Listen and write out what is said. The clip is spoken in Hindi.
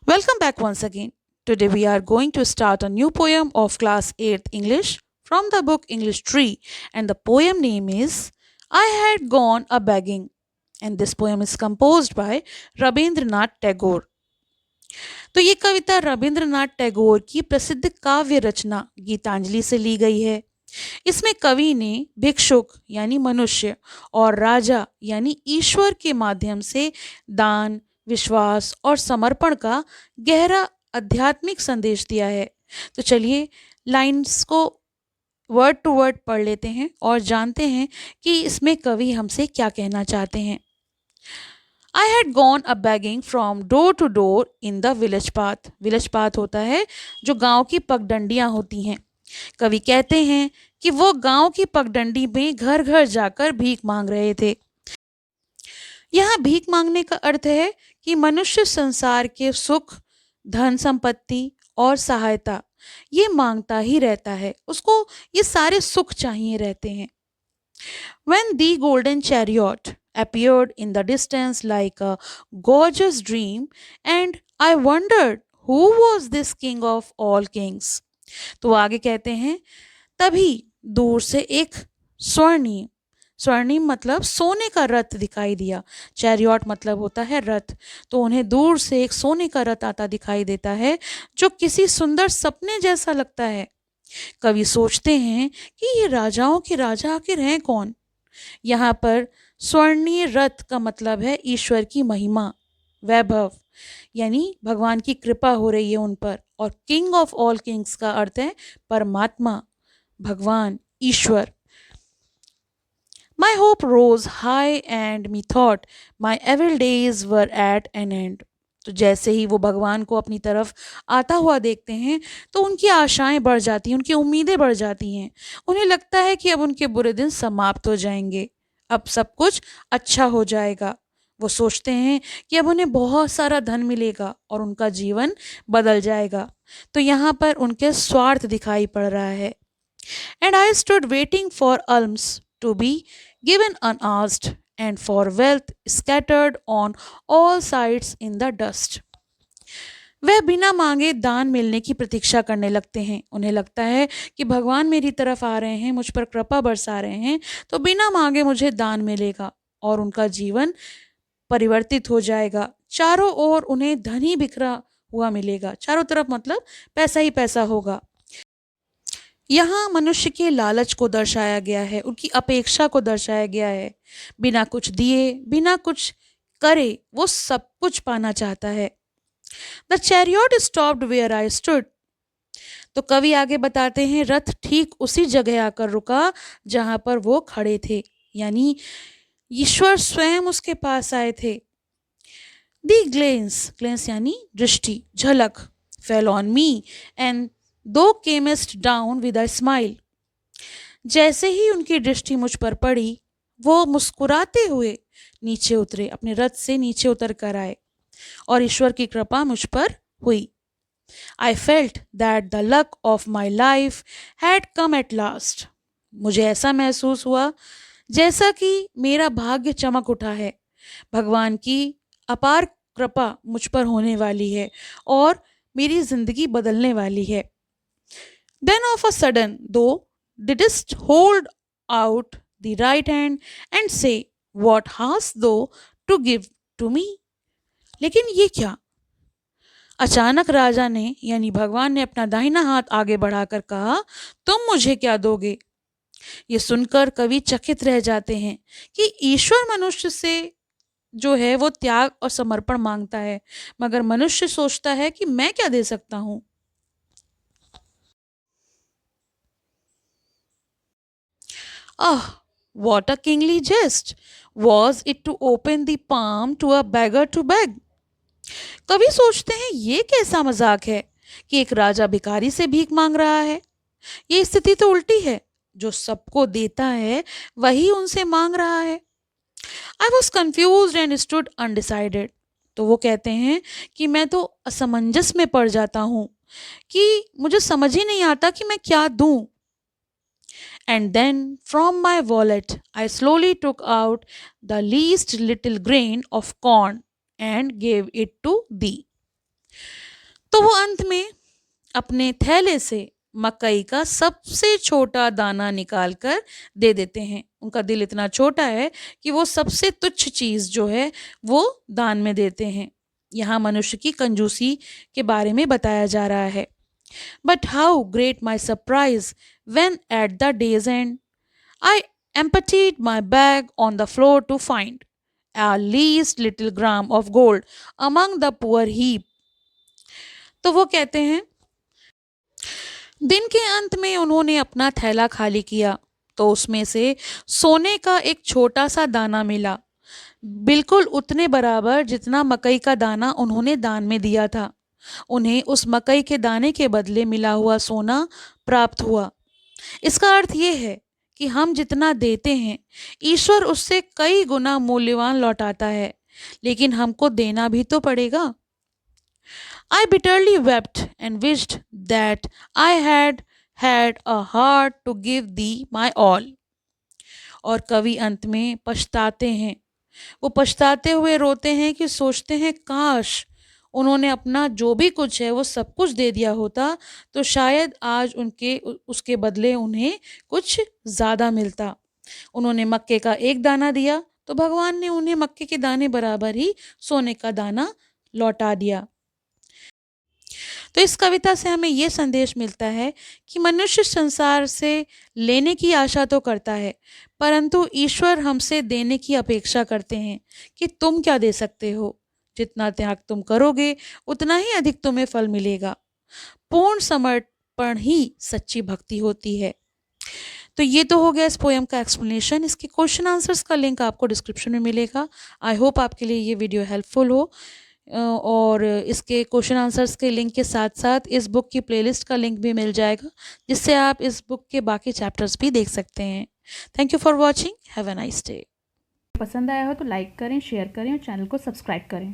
Welcome back once again. Today we are going to start a new poem of class 8th English from the book English Tree, and the poem name is I Had Gone a Begging, and this poem is composed by Rabindranath Tagore. तो ये कविता रविंद्रनाथ टैगोर की प्रसिद्ध काव्य रचना गीतांजलि से ली गई है। इसमें कवि ने भिक्षुक यानी मनुष्य और राजा यानी ईश्वर के माध्यम से दान, विश्वास और समर्पण का गहरा आध्यात्मिक संदेश दिया है। तो चलिए लाइंस को वर्ड टू वर्ड पढ़ लेते हैं और जानते हैं कि इसमें कवि हमसे क्या कहना चाहते हैं। I had gone a begging from door to door in the village path. Village path होता है जो गांव की पगडंडियां होती हैं। कवि कहते हैं कि वो गांव की पगडंडी में घर घर जाकर भीख मांग रहे थे। यहाँ भीख मांगने का अर्थ है कि मनुष्य संसार के सुख, धन संपत्ति और सहायता ये मांगता ही रहता है, उसको ये सारे सुख चाहिए रहते हैं। When the golden chariot appeared in the distance like a gorgeous dream, and I wondered who was this king of all kings. तो आगे कहते हैं तभी दूर से एक स्वर्णिम स्वर्णिम मतलब सोने का रथ दिखाई दिया। चैरियट मतलब होता है रथ। तो उन्हें दूर से एक सोने का रथ आता दिखाई देता है जो किसी सुंदर सपने जैसा लगता है। कवि सोचते हैं कि ये राजाओं के राजा आखिर हैं कौन। यहाँ पर स्वर्णीय रथ का मतलब है ईश्वर की महिमा, वैभव, यानी भगवान की कृपा हो रही है उन पर। और किंग ऑफ ऑल किंग्स का अर्थ है परमात्मा, भगवान, ईश्वर। My hope rose high and me thought my evil days were at an end. तो जैसे ही वो भगवान को अपनी तरफ आता हुआ देखते हैं तो उनकी आशाएं बढ़ जाती हैं, उनकी उम्मीदें बढ़ जाती हैं। उन्हें लगता है कि अब उनके बुरे दिन समाप्त हो जाएंगे, अब सब कुछ अच्छा हो जाएगा। वो सोचते हैं कि अब उन्हें बहुत सारा धन मिलेगा और उनका जीवन बदल जाएगा। तो यहाँ पर उनके स्वार्थ दिखाई पड़ रहा है। And I stood waiting for alms to be given unasked and for wealth scattered on all sides in the dust. वह बिना मांगे दान मिलने की प्रतीक्षा करने लगते हैं। उन्हें लगता है कि भगवान मेरी तरफ आ रहे हैं, मुझ पर कृपा बरसा रहे हैं, तो बिना मांगे मुझे दान मिलेगा और उनका जीवन परिवर्तित हो जाएगा। चारों ओर उन्हें धन ही बिखरा हुआ मिलेगा, चारों तरफ मतलब पैसा ही पैसा होगा। यहाँ मनुष्य के लालच को दर्शाया गया है, उनकी अपेक्षा को दर्शाया गया है। बिना कुछ दिए, बिना कुछ करे वो सब कुछ पाना चाहता है। The chariot stopped where I stood. तो कवि आगे बताते हैं रथ ठीक उसी जगह आकर रुका जहां पर वो खड़े थे, यानी ईश्वर स्वयं उसके पास आए थे। दी ग्लेंस ग्लेंस यानी दृष्टि, झलक, फेल ऑन मी एंड दो chemist down with a smile. जैसे ही उनकी दृष्टि मुझ पर पड़ी वो मुस्कुराते हुए नीचे उतरे, अपने रथ से नीचे उतर कर आए और ईश्वर की कृपा मुझ पर हुई। I felt that the luck of my life had come at last. मुझे ऐसा महसूस हुआ जैसा कि मेरा भाग्य चमक उठा है, भगवान की अपार कृपा मुझ पर होने वाली है और मेरी जिंदगी बदलने वाली है। Then of a sudden, though, didst hold out the right hand and say, What hast thou to give to me? लेकिन ये क्या? अचानक राजा ने यानी भगवान ने अपना दाहिना हाथ आगे बढ़ाकर कहा, तुम मुझे क्या दोगे? ये सुनकर कवि चकित रह जाते हैं कि ईश्वर मनुष्य से जो है वो त्याग और समर्पण मांगता है, मगर मनुष्य सोचता है कि मैं क्या दे सकता हूँ। Ah, what a kingly jest! Was it to open the palm to a beggar to beg? कवि सोचते हैं ये कैसा मजाक है कि एक राजा भिखारी से भीख मांग रहा है। ये स्थिति तो उल्टी है, जो सबको देता है वही उनसे मांग रहा है। I was confuse and stood undecided. तो वो कहते हैं कि मैं तो असमंजस में पड़ जाता हूँ कि मुझे समझ ही नहीं आता कि मैं क्या दूं। And then from my wallet I slowly took out the least little grain of corn and gave it to thee. तो वो अंत में अपने थैले से मकई का सबसे छोटा दाना निकाल कर दे देते हैं। उनका दिल इतना छोटा है कि वो सबसे तुच्छ चीज़ जो है वो दान में देते हैं। यहाँ मनुष्य की कंजूसी के बारे में बताया जा रहा है। But how great my surprise when at the day's end I emptied my bag on the floor to find a least little gram of gold among the poor heap। तो वो कहते हैं, दिन के अंत में उन्होंने अपना थैला खाली किया तो उसमें से सोने का एक छोटा सा दाना मिला, बिल्कुल उतने बराबर जितना मकई का दाना उन्होंने दान में दिया था। उन्हें उस मकई के दाने के बदले मिला हुआ सोना प्राप्त हुआ। इसका अर्थ ये है कि हम जितना देते हैं ईश्वर उससे कई गुना मूल्यवान लौटाता है, लेकिन हमको देना भी तो पड़ेगा। I bitterly wept and wished that I had had a heart to give thee my all। और कवि अंत में पछताते हैं, वो पछताते हुए रोते हैं कि सोचते हैं काश उन्होंने अपना जो भी कुछ है वो सब कुछ दे दिया होता तो शायद आज उसके बदले उन्हें कुछ ज़्यादा मिलता। उन्होंने मक्के का एक दाना दिया तो भगवान ने उन्हें मक्के के दाने बराबर ही सोने का दाना लौटा दिया। तो इस कविता से हमें ये संदेश मिलता है कि मनुष्य संसार से लेने की आशा तो करता है, परंतु ईश्वर हमसे देने की अपेक्षा करते हैं कि तुम क्या दे सकते हो। जितना त्याग तुम करोगे उतना ही अधिक तुम्हें फल मिलेगा। पूर्ण समर्पण ही सच्ची भक्ति होती है। तो ये तो हो गया इस पोयम का एक्सप्लेनेशन। इसके क्वेश्चन आंसर्स का लिंक आपको डिस्क्रिप्शन में मिलेगा। आई होप आपके लिए ये वीडियो हेल्पफुल हो। और इसके क्वेश्चन आंसर्स के लिंक के साथ साथ इस बुक की प्लेलिस्ट का लिंक भी मिल जाएगा, जिससे आप इस बुक के बाकी चैप्टर्स भी देख सकते हैं। Thank you for watching. Have a nice day. पसंद आया हो तो लाइक करें, शेयर करें और चैनल को सब्सक्राइब करें।